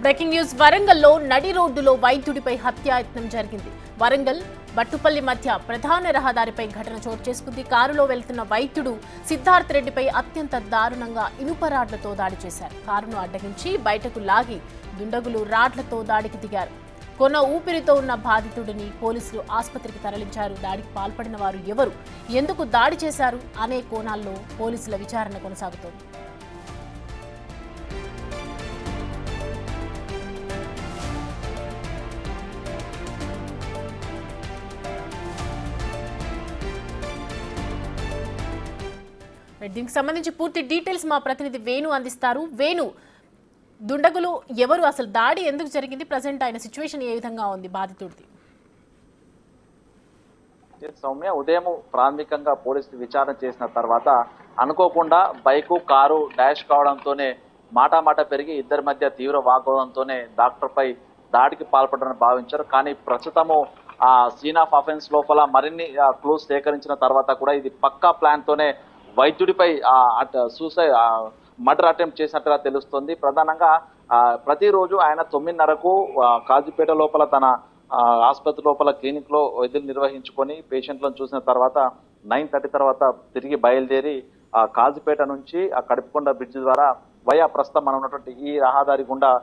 Breaking news వరంగల్లో నడి రోడ్డులో వైద్యుడిపై హత్యాయత్నం జరిగింది. వరంగల్ బట్టుపల్లి మధ్య ప్రధాన రహదారిపై ఘటన చోటు చేసుకుంది. కారులో వెళ్తున్న వైద్యుడు సిద్ధార్థ్ రెడ్డిపై అత్యంత దారుణంగా ఇనుప రాడ్లతో దాడి చేశారు. కారును అడ్డగించి బయటకు లాగి దుండగులు రాడ్లతో దాడికి దిగారు. కొన ఊపిరితో ఉన్న బాధితుడిని పోలీసులు ఆసుపత్రికి తరలించారు. దాడికి పాల్పడిన వారు ఎవరు, ఎందుకు దాడి చేశారు అనే కోణాల్లో పోలీసుల విచారణ కొనసాగుతోంది. దీనికి సంబంధించి పూర్తి డీటెయిల్స్ మా ప్రతినిధి వేణు అందిస్తారు. వేణు, దుండగులు ఎవరు, అసలు దాడి ఎందుకు జరిగింది, ప్రజెంట్ ఆయన సిచ్యువేషన్ ఏ విధంగా ఉంది బాధితుడిది? సౌమ్య, ఉదయం ప్రాథమికంగా పోలీసులు విచారణ చేసిన తర్వాత అనుకోకుండా బైకు కారు డాష్ కావడంతోనే మాట పెరిగి ఇద్దరి మధ్య తీవ్ర వాగ్వాదంతోనే డాక్టర్ పై దాడికి పాల్పడాలని భావించారు. కానీ ప్రస్తుతము ఆ సీన్ ఆఫ్ అఫెన్స్ లోపల మరిన్ని క్లూస్ సేకరించిన తర్వాత కూడా ఇది పక్కా ప్లాన్ తోనే వైద్యుడిపై సూసైడ్ మర్డర్ అటెంప్ట్ చేసినట్టుగా తెలుస్తుంది. ప్రధానంగా ప్రతిరోజు ఆయన 9:30కు కాజీపేట లోపల తన ఆసుపత్రి లోపల క్లినిక్ లో విధులు నిర్వహించుకొని పేషెంట్లను చూసిన తర్వాత 9:30 తర్వాత తిరిగి బయలుదేరి కాజీపేట నుంచి ఆ కడుపుకొండ బ్రిడ్జ్ ద్వారా వయా ప్రస్తుతం మనం ఉన్నటువంటి ఈ రహదారి గుండా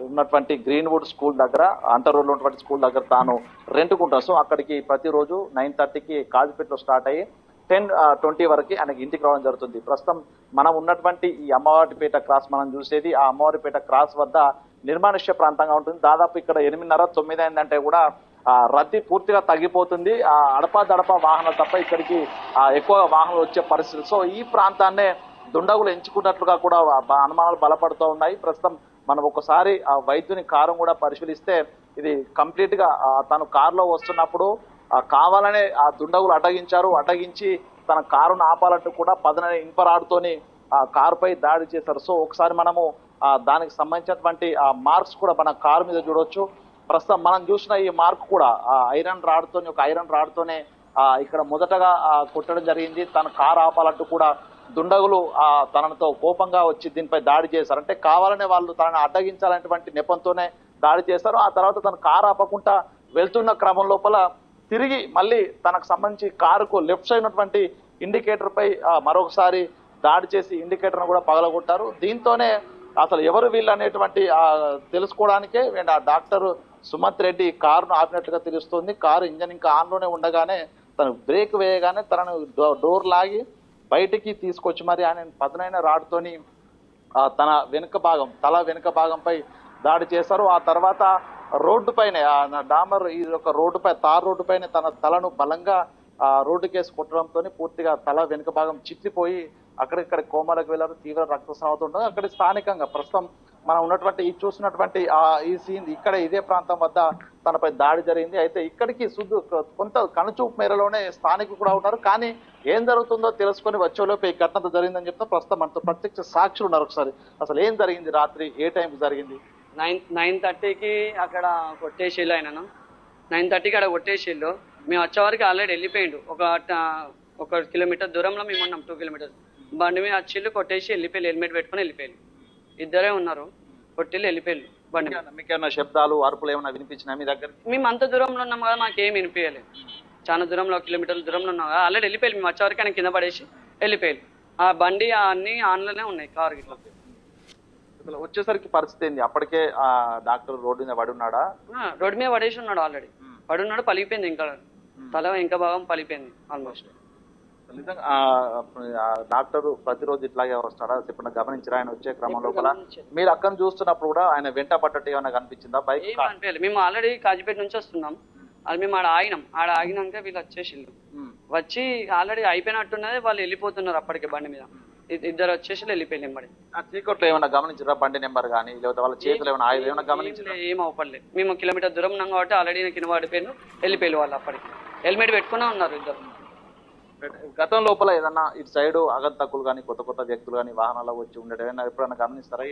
ఉన్నటువంటి గ్రీన్వుడ్ స్కూల్ దగ్గర అంటర్ రోడ్లో ఉన్నటువంటి స్కూల్ దగ్గర తాను రెంట్కుంటాను. సో అక్కడికి ప్రతిరోజు 9:30కి కాజీపేటలో స్టార్ట్ అయ్యి 10:20 వరకు ఆయనకి ఇంటికి రావడం జరుగుతుంది. ప్రస్తుతం మనం ఉన్నటువంటి ఈ అమ్మవారిపేట క్రాస్ మనం చూసేది ఆ అమ్మవారిపేట క్రాస్ వద్ద నిర్మానుష్య ప్రాంతంగా ఉంటుంది. దాదాపు ఇక్కడ 8:30, 9 అయిందంటే కూడా రద్దీ పూర్తిగా తగ్గిపోతుంది. అడపా వాహనాలు తప్ప ఇక్కడికి ఎక్కువ వాహనాలు వచ్చే పరిస్థితి. సో ఈ ప్రాంతాన్నే దుండగులు ఎంచుకున్నట్లుగా కూడా అనుమానాలు బలపడుతూ ఉన్నాయి. ప్రస్తుతం మనం ఒకసారి ఆ వైద్యుని కారు కూడా పరిశీలిస్తే ఇది కంప్లీట్ గా తను కారులో వస్తున్నప్పుడు కావాలనే ఆ దుండగులు అడ్డగించి తన కారును ఆపాలంటూ కూడా పదనైన ఇనుపరాడుతోని ఆ కారుపై దాడి చేశారు. సో ఒకసారి మనము దానికి సంబంధించినటువంటి ఆ మార్క్స్ కూడా మన కారు మీద చూడవచ్చు. ప్రస్తుతం మనం చూసిన ఈ మార్క్ కూడా ఒక ఐరన్ రాడ్తోనే ఇక్కడ మొదటగా కొట్టడం జరిగింది. తన కారు ఆపాలంటూ కూడా దుండగులు తనతో కోపంగా వచ్చి దీనిపై దాడి చేశారు. అంటే కావాలనే వాళ్ళు తనని అడ్డగించాలనేటువంటి నెపంతోనే దాడి చేశారు. ఆ తర్వాత తన కారు ఆపకుండా వెళ్తున్న క్రమం లోపల తిరిగి మళ్ళీ తనకు సంబంధించి కారుకు లెఫ్ట్ సైడ్ ఉన్నటువంటి ఇండికేటర్ పై మరొకసారి దాడి చేసి ఇండికేటర్ను కూడా పగలగొట్టారు. దీంతోనే అసలు ఎవరు వీళ్ళు అనేటువంటి తెలుసుకోవడానికే ఆ డాక్టర్ సుమంత్ రెడ్డి కారును ఆపినట్లుగా తెలుస్తుంది. కారు ఇంజన్ ఇంకా ఆన్లోనే ఉండగానే తను బ్రేక్ వేయగానే తనను డోర్ లాగి బయటికి తీసుకొచ్చి మరి ఆయన పదునైన రాడ్తోని తన తల వెనుక భాగంపై దాడి చేశారు. ఆ తర్వాత రోడ్డు పైన డామర్ ఈ యొక్క తార్ రోడ్డు పైన తన తలను బలంగా రోడ్డు కేసు కొట్టడంతో పూర్తిగా తల వెనుక భాగం చిట్లిపోయి అక్కడిక్కడ కోమాలకు వెళ్లారు. తీవ్ర రక్తస్రావం ఉండదు. అక్కడ స్థానికంగా ప్రస్తుతం మనం ఉన్నటువంటి చూసినటువంటి ఈ సీన్ ఇక్కడ ఇదే ప్రాంతం వద్ద తనపై దాడి జరిగింది. అయితే ఇక్కడికి కొంత కనుచూపు మేరలోనే స్థానికులు కూడా ఉన్నారు. కానీ ఏం జరుగుతుందో తెలుసుకొని వచ్చేలోపు ఈ ఘటన జరిగిందని చెప్తా ప్రస్తుతం మనతో ప్రత్యక్ష సాక్షులు ఉన్నారు. ఒకసారి అసలు ఏం జరిగింది, రాత్రి ఏ టైంకి జరిగింది? 9:30కి అక్కడ కొట్టేసిళ్ళు. ఆయనను 9:30కి అక్కడ కొట్టేసిళ్ళు. మేము వచ్చేవారికి ఆల్రెడీ వెళ్ళిపోయిండు. ఒక కిలోమీటర్ దూరంలో మేము ఉన్నాం, 2 కిలోమీటర్స్. బండి మీద వచ్చిళ్ళు కొట్టేసి వెళ్ళిపోయి హెల్మెట్ పెట్టుకుని వెళ్ళిపోయారు. ఇద్దరే ఉన్నారు, కొట్టిళ్ళు వెళ్ళిపోయారు. బండి మీకు ఏమైనా శబ్దాలు అరుపులు ఏమైనా వినిపించినా మీ దగ్గర? మేము అంత దూరంలో ఉన్నాం కదా, మాకేం వినిపించలేదు. చాలా దూరంలో 1 కిలోమీటర్ల దూరంలో ఉన్నాం కదా, ఆల్రెడీ వెళ్ళిపోయారు. మేము వచ్చేవారికి ఆయన కింద పడేసి వెళ్ళిపోయారు. ఆ బండి అన్ని ఆన్లోనే ఉన్నాయి, కారు గిట్లా. వచ్చేసరికి పరిస్థితి ఏంది? అప్పటికే ఆ డాక్టర్ రోడ్డు మీద పడి ఉన్నాడా? రోడ్డు మీద పడేసి ఉన్నాడు, ఆల్రెడీ పడున్నాడు. పలిగిపోయింది, ఇంకా తల ఇంకా భాగం పలిగిపోయింది ఆల్మోస్ట్. డాక్టర్ ప్రతిరోజు ఇట్లాగే వస్తాడా? ఇప్పుడు గమనించరా ఆయన వచ్చే క్రమం లోపల? మీరు అక్కడ చూస్తున్నప్పుడు కూడా ఆయన వెంట పడ్డట్టు ఏమైనా కనిపించిందా? బైక్ మేము ఆల్రెడీ కాజీపేట నుంచి వస్తున్నాం. అది మేము ఆడ ఆగినాక వీళ్ళు వచ్చేసిళ్ళు. వచ్చి ఆల్రెడీ అయిపోయినట్టున్నది, వాళ్ళు వెళ్ళిపోతున్నారు అప్పటికే బండి మీద. ఇద్దరు వచ్చేసి వెళ్ళిపోయింది. ఎంబడి చీకట్లో ఏమైనా గమనించరా? బండి నెంబర్ కానీ లేకపోతే వాళ్ళ చేతులు ఏమైనా ఆయుధం ఏమైనా గమనించారా? ఏం అవపడలేదు. మేము కిలోమీటర్ దూరం ఉన్నాం కాబట్టి ఆల్రెడీ కింద పడిపోయాను, వెళ్ళిపోయారు వాళ్ళు. అప్పటికి హెల్మెట్ పెట్టుకునే ఉన్నారు ఇద్దరు. గతం లోపల ఏదన్నా ఇటు సైడ్ అగంతకులు కానీ కొత్త వ్యక్తులు కానీ వాహనాలు వచ్చి ఉండేది ఎప్పుడైనా గమనిస్తారా?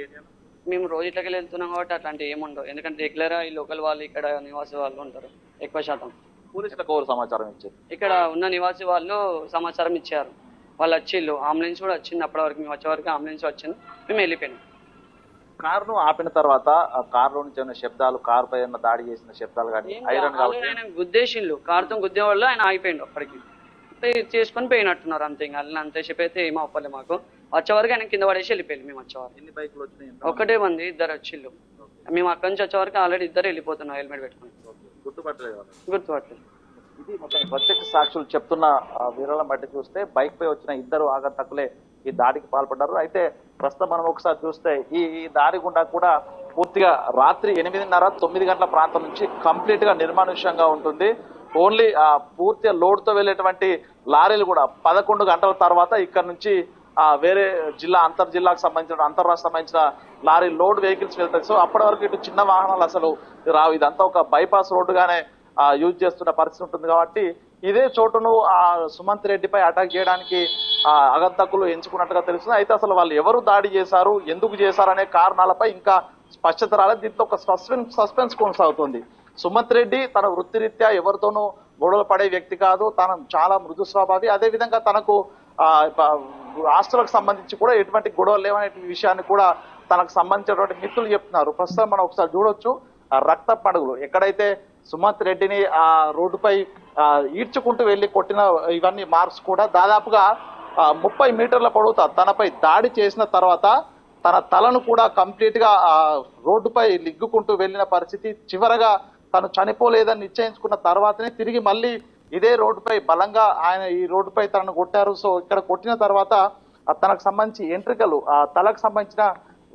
మేము రోజు ఇట్లకి వెళ్తున్నాం కాబట్టి అట్లాంటి ఏముండవు. ఎందుకంటే రెగ్యులర్ ఈ లోకల్ వాళ్ళు, ఇక్కడ నివాసి వాళ్ళు ఉంటారు ఎక్కువ శాతం. పోలీసులకు ఎవరు సమాచారం ఇచ్చారు? ఇక్కడ ఉన్న నివాసి వాళ్ళు సమాచారం ఇచ్చారు. వాళ్ళు వచ్చిళ్ళు, అంబులెన్స్ కూడా వచ్చింది. అప్పటి వరకు మేము వచ్చే వరకు అంబులెన్స్ వచ్చింది, మేము వెళ్ళిపోయినాం. కారును ఆపిన తర్వాత ఆ కారులో నుంచి ఏమైనా శబ్దాలు, కారు పై ఏమైనా దాడి చేసిన శబ్దాలు కానీ ఐరన్ కాబట్టి ఆయన గుద్దేసిండు, కారుతో గుద్దే వాళ్ళు ఆయన ఆగిపోయిండు అప్పటికి. చేసుకొని పోయినట్టున్నారు అంతే. ఇంకా అంతే చెప్పైతే ఏం అవ్వలే మాకు. వచ్చేవరకు ఆయన కింద పడేసి వెళ్ళిపోయింది. మేము వచ్చేవారు ఎన్ని బైకులు వచ్చినాయి? ఒకటే మంది, ఇద్దరు వచ్చిళ్ళు. మేము అక్కడి నుంచి వచ్చేవరకు ఆల్రెడీ ఇద్దరు వెళ్ళిపోతున్నాం హెల్మెట్ పెట్టుకుని. గుర్తుపట్టలేదు. గుర్తుపట్టలేదు. ఇది మొత్తం ప్రత్యక్ష సాక్షులు చెప్తున్న వివరాలను బట్టి చూస్తే బైక్ పై వచ్చిన ఇద్దరు ఆగంతకులే ఈ దాడికి పాల్పడ్డారు. అయితే ప్రస్తుతం మనం ఒకసారి చూస్తే ఈ దాడి గుండా కూడా పూర్తిగా రాత్రి 8:30, 9 గంటల ప్రాంతం నుంచి కంప్లీట్ గా నిర్మానుష్యంగా ఉంటుంది. ఓన్లీ పూర్తిగా లోడ్ తో వెళ్ళేటువంటి లారీలు కూడా 11 గంటల తర్వాత ఇక్కడ నుంచి వేరే జిల్లా, అంతర్ జిల్లాకు సంబంధించిన, అంతర్రాష్ట్ర సంబంధించిన లారీ లోడ్ వెహికల్స్ వెళ్తాయి. సో అప్పటి వరకు ఇటు చిన్న వాహనాలు అసలు రావు. ఇదంతా ఒక బైపాస్ రోడ్డుగానే యూజ్ చేస్తున్న పరిస్థితి ఉంటుంది. కాబట్టి ఇదే చోటును సుమంత్ రెడ్డిపై అటాక్ చేయడానికి ఆగంతకులు ఎంచుకున్నట్టుగా తెలుస్తుంది. అయితే అసలు వాళ్ళు ఎవరు దాడి చేశారు, ఎందుకు చేశారు అనే కారణాలపై ఇంకా స్పష్టత రాలేదు. దీంతో ఒక సస్పెన్స్ కొనసాగుతుంది. సుమంత్ రెడ్డి తన వృత్తిరీత్యా ఎవరితోనూ గొడవలు పడే వ్యక్తి కాదు. తన చాలా మృదు స్వభావి. అదేవిధంగా తనకు ఆస్తులకు సంబంధించి కూడా ఎటువంటి గొడవలు లేవనే విషయాన్ని కూడా తనకు సంబంధించినటువంటి మిత్రులు చెప్తున్నారు. ప్రస్తుతం మనం ఒకసారి చూడొచ్చు రక్త పడుగులు ఎక్కడైతే సుమంత్ రెడ్డిని ఆ రోడ్డుపై ఈడ్చుకుంటూ వెళ్లి కొట్టిన ఇవన్నీ మార్క్స్ కూడా దాదాపుగా 30 మీటర్ల పొడవుతా తనపై దాడి చేసిన తర్వాత తన తలను కూడా కంప్లీట్ గా రోడ్డుపై లిగ్గుకుంటూ వెళ్ళిన పరిస్థితి. చివరగా తను చనిపోలేదని నిశ్చయించుకున్న తర్వాతనే తిరిగి మళ్ళీ ఇదే రోడ్డుపై బలంగా ఆయన ఈ రోడ్డుపై తనను కొట్టారు. సో ఇక్కడ కొట్టిన తర్వాత తనకు సంబంధించి ఎంట్రికలు, తలకు సంబంధించిన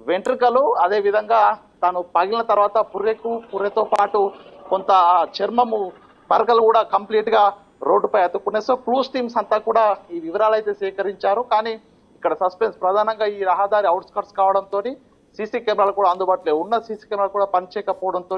వెంట్రుకలు, అదే విధంగా తాను పగిలిన తర్వాత పుర్రెతో పాటు కొంత చర్మము పరకలు కూడా కంప్లీట్ గా రోడ్డుపై అతుక్కున్నాయి. సో క్లూస్ టీమ్స్ అంతా కూడా ఈ వివరాలు అయితే సేకరించారు. కానీ ఇక్కడ సస్పెన్స్ ప్రధానంగా ఈ రహదారి అవుట్స్కట్స్ కావడంతో సీసీ కెమెరాలు కూడా అందుబాటులో ఉన్న సీసీ కెమెరాలు కూడా పనిచేయకపోవడంతో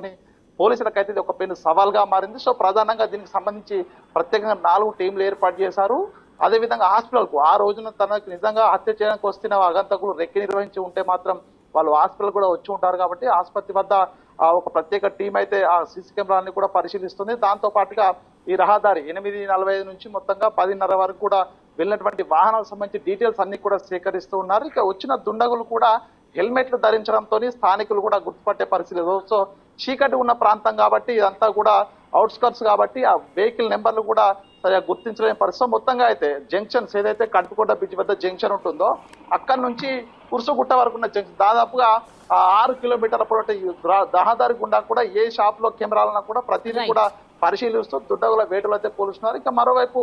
పోలీసులకు అయితే ఇది ఒక పెను సవాల్గా మారింది. సో ప్రధానంగా దీనికి సంబంధించి ప్రత్యేకంగా 4 టీంలు ఏర్పాటు చేశారు. అదేవిధంగా హాస్పిటల్కు ఆ రోజున తనకు నిజంగా హత్య చేయడానికి వస్తున్న ఆగంతకులు రెక్కి నిర్వహించి ఉంటే మాత్రం వాళ్ళు హాస్పిటల్ కూడా వచ్చి ఉంటారు. కాబట్టి ఆసుపత్రి వద్ద ఒక ప్రత్యేక టీం అయితే ఆ సీసీ కెమెరాన్ని కూడా పరిశీలిస్తుంది. దాంతో పాటుగా ఈ రహదారి 8:45 నుంచి మొత్తంగా 10:30 వరకు కూడా వెళ్ళినటువంటి వాహనాలకు సంబంధించి డీటెయిల్స్ అన్ని కూడా సేకరిస్తూ ఉన్నారు. ఇక వచ్చిన దుండగులు కూడా హెల్మెట్లు ధరించడంతో స్థానికులు కూడా గుర్తుపట్టే పరిస్థితి లేదు. సో చీకటి ఉన్న ప్రాంతం కాబట్టి ఇదంతా కూడా అవుట్స్కట్స్ కాబట్టి ఆ వెహికల్ నెంబర్లు కూడా సరిగా గుర్తించలేని పరిస్థితి. మొత్తంగా అయితే జంక్షన్స్ ఏదైతే కట్టుకొండ బ్రిడ్జ్ వద్ద జంక్షన్ ఉంటుందో అక్కడి నుంచి కుర్సుగుట్ట వరకు ఉన్న జంక్షన్ దాదాపుగా 6 కిలోమీటర్ల పొడవు రహదారి గుండా కూడా ఏ షాప్ లో కెమెరాలన్నా కూడా ప్రతిదీ కూడా పరిశీలిస్తూ దుడ్డగుల వేటలు అయితే పోలుస్తున్నారు. ఇక మరోవైపు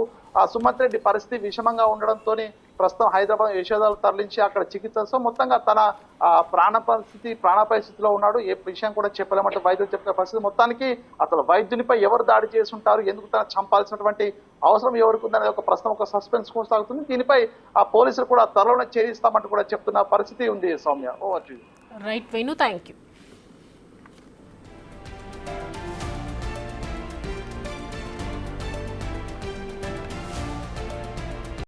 సుమంత్ రెడ్డి పరిస్థితి విషమంగా ఉండడంతో ప్రస్తుతం హైదరాబాద్ యశోదాలు తరలించి అక్కడ చికిత్స మొత్తంగా తన ప్రాణాపాయ స్థితిలో ఉన్నాడు. ఏ విషయం కూడా చెప్పలేమంటే వైద్యులు చెప్పిన పరిస్థితి. మొత్తానికి అసలు వైద్యునిపై ఎవరు దాడి చేసి ఉంటారు, ఎందుకు తన చంపాల్సినటువంటి అవసరం ఎవరికి ఉందనే ఒక ప్రశ్న, ఒక సస్పెన్స్ కొనసాగుతుంది. దీనిపై పోలీసులు కూడా త్వరలోనే ఛేదిస్తామంటూ కూడా చెప్తున్న పరిస్థితి ఉంది. Soumya, over to you. Right Venu, thank you.